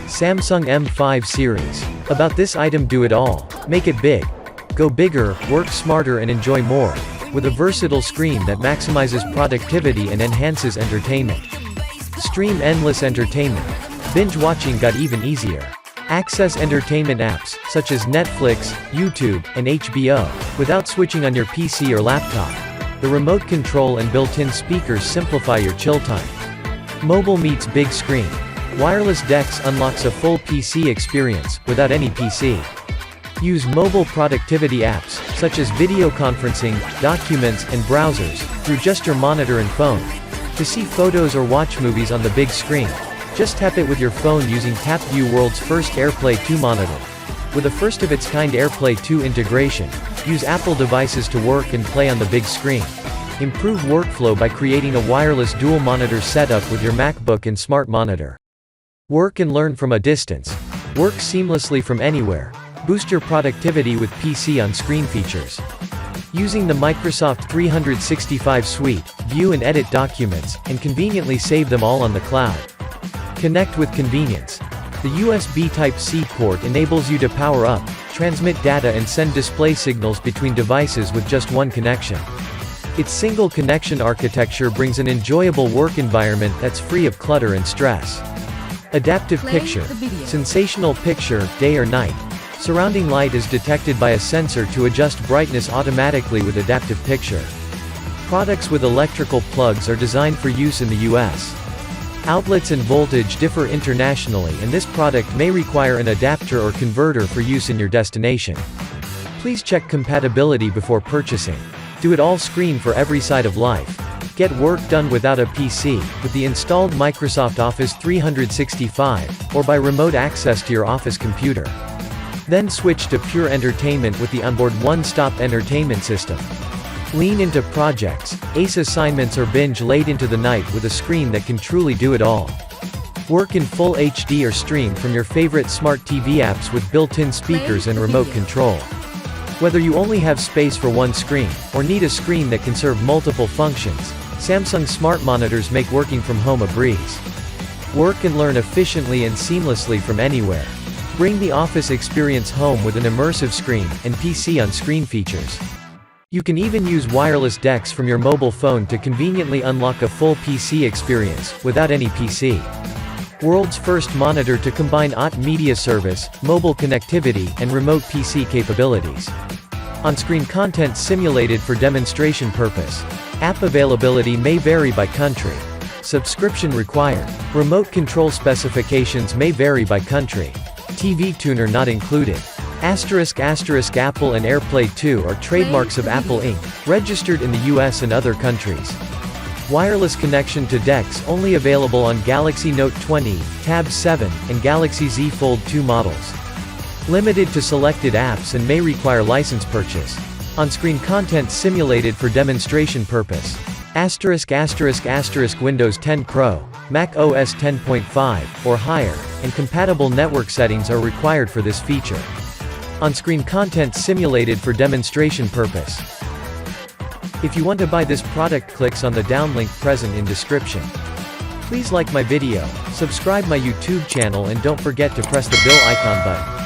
Samsung M5 series. About this item: do it all. Make it big. Go bigger, work smarter and enjoy more. With a versatile screen that maximizes productivity and enhances entertainment. Stream endless entertainment. Binge watching got even easier. Access entertainment apps, such as Netflix, YouTube, and HBO, without switching on your PC or laptop. The remote control and built-in speakers simplify your chill time. Mobile meets big screen. Wireless DeX unlocks a full PC experience, without any PC. Use mobile productivity apps, such as video conferencing, documents, and browsers, through just your monitor and phone. To see photos or watch movies on the big screen, just tap it with your phone using TapView, world's first AirPlay 2 monitor. With a first-of-its-kind AirPlay 2 integration, use Apple devices to work and play on the big screen. Improve workflow by creating a wireless dual-monitor setup with your MacBook and smart monitor. Work and learn from a distance. Work seamlessly from anywhere. Boost your productivity with PC on-screen features. Using the Microsoft 365 suite, view and edit documents, and conveniently save them all on the cloud. Connect with convenience. The USB Type-C port enables you to power up, transmit data and send display signals between devices with just one connection. Its single connection architecture brings an enjoyable work environment that's free of clutter and stress. Adaptive picture. Sensational picture, day or night. Surrounding light is detected by a sensor to adjust brightness automatically with adaptive picture. Products with electrical plugs are designed for use in the US. Outlets and voltage differ internationally, and this product may require an adapter or converter for use in your destination. Please check compatibility before purchasing. Do it all screen for every side of life. Get work done without a PC, with the installed Microsoft Office 365, or by remote access to your office computer. Then switch to pure entertainment with the onboard one-stop entertainment system. Lean into projects, ace assignments or binge late into the night with a screen that can truly do it all. Work in full HD or stream from your favorite smart TV apps with built-in speakers and remote control. Whether you only have space for one screen, or need a screen that can serve multiple functions, Samsung smart monitors make working from home a breeze. Work and learn efficiently and seamlessly from anywhere. Bring the office experience home with an immersive screen, and PC on-screen features. You can even use wireless DeX from your mobile phone to conveniently unlock a full PC experience, without any PC. World's first monitor to combine OTT media service, mobile connectivity, and remote PC capabilities. On-screen content simulated for demonstration purpose. App availability may vary by country. Subscription required. Remote control specifications may vary by country. TV tuner not included. Apple and AirPlay 2 are trademarks of Apple Inc., registered in the US and other countries. Wireless connection to DeX only available on Galaxy Note 20, Tab 7, and Galaxy Z Fold 2 models. Limited to selected apps and may require license purchase. On-screen content simulated for demonstration purpose. Windows 10 Pro, Mac OS 10.5, or higher, and compatible network settings are required for this feature. On-screen content simulated for demonstration purpose. If you want to buy this product, clicks on the downlink present in description. Please like my video, subscribe my YouTube channel and don't forget to press the bell icon button.